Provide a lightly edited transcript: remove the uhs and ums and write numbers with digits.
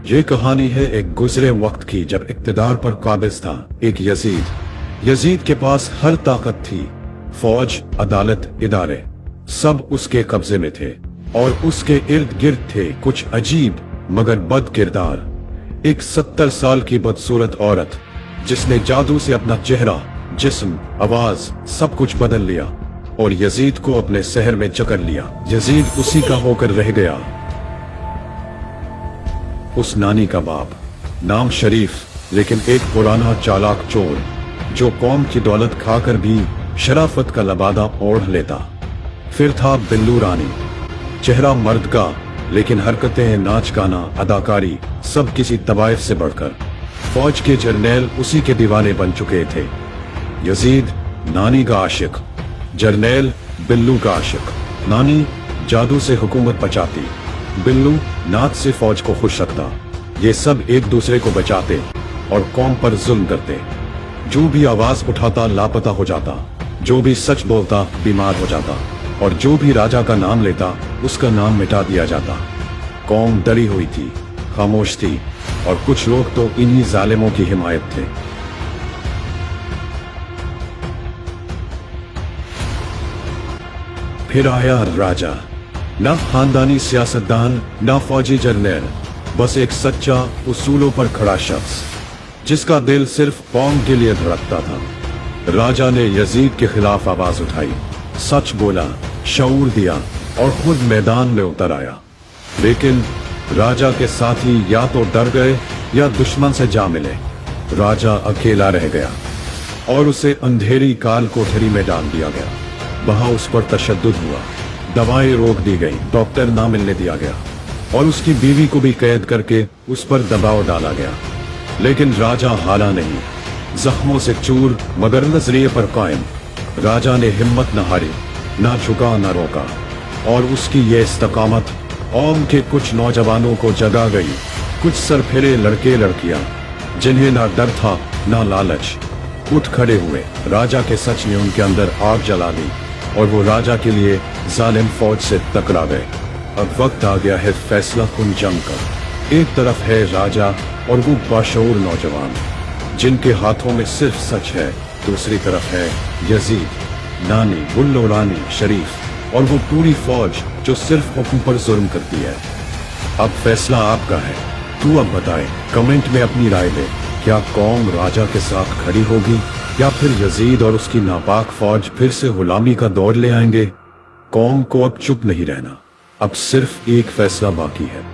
ये कहानी है एक गुजरे वक्त की, जब इक्तदार पर काबिज था एक यजीद के पास हर ताकत थी। फौज, अदालत, इदारे सब उसके कब्जे में थे और उसके इर्द गिर्द थे कुछ अजीब मगर बद किरदार। एक 70 साल की बदसूरत औरत जिसने जादू से अपना चेहरा, जिस्म, आवाज सब कुछ बदल लिया और यजीद को अपने शहर में जकड़ लिया। यजीद उसी का होकर रह गया। उस नानी का बाप, नाम शरीफ, लेकिन एक पुराना चालाक चोर जो कौम की दौलत खाकर भी शराफत का लबादा ओढ़ लेता। फिर था बिल्लू रानी, चेहरा मर्द का लेकिन हरकतें, नाच गाना, अदाकारी सब किसी तवाइफ से बढ़कर। फौज के जर्नैल उसी के दीवाने बन चुके थे। यजीद नानी का आशिक, जर्नैल बिल्लू का आशिक। नानी जादू से हुकूमत बचाती, बिल्लू नाच से फौज को खुश रखता। ये सब एक दूसरे को बचाते और कौम पर जुल्म करते। जो भी आवाज उठाता लापता हो जाता, जो भी सच बोलता बीमार हो जाता और जो भी राजा का नाम लेता उसका नाम मिटा दिया जाता। कौम डरी हुई थी, खामोश थी और कुछ लोग तो इन्हीं जालिमों की हिमायत थे। फिर आया राजा, ना खानदानी सियासतदान, ना फौजी जर्नैल, बस एक सच्चा उसूलों पर खड़ा शख्स जिसका दिल सिर्फ कौम के लिए धड़कता था। राजा ने यजीद के खिलाफ आवाज उठाई, सच बोला, शऊर दिया और खुद मैदान में उतर आया। लेकिन राजा के साथी या तो डर गए या दुश्मन से जा मिले। राजा अकेला रह गया और उसे अंधेरी काल कोठरी में डाल दिया गया। वहां उस पर तशद्दुद हुआ, दवाएं रोक दी गई, डॉक्टर ना मिलने दिया गया और उसकी बीवी को भी कैद करके उस पर दबाव डाला गया। लेकिन राजा हारा नहीं, जख्मों से चूर मगर नजरिए पर कायम। राजा ने हिम्मत न हारी, ना झुका ना रोका और उसकी ये इस्तकामत कौम के कुछ नौजवानों को जगा गई। कुछ सरफिरे लड़के लड़कियां जिन्हें ना डर था ना लालच, उठ खड़े हुए। राजा के सच ने उनके अंदर आग जला दी और वो राजा के लिए जालिम फौज से टकरा गए। अब वक्त आ गया है फैसला कुन जंग का। एक तरफ है राजा और वो बाशऊर नौजवान जिनके हाथों में सिर्फ सच है। दूसरी तरफ है यजीद, नानी, बुल्लो रानी, शरीफ और वो पूरी फौज जो सिर्फ हुक्म पर जुल्म करती है। अब फैसला आपका है। तू अब बताए, कमेंट में अपनी राय दे। क्या कौम राजा के साथ खड़ी होगी या फिर यजीद और उसकी नापाक फौज फिर से गुलामी का दौर ले आएंगे? कौम को अब चुप नहीं रहना, अब सिर्फ एक फैसला बाकी है।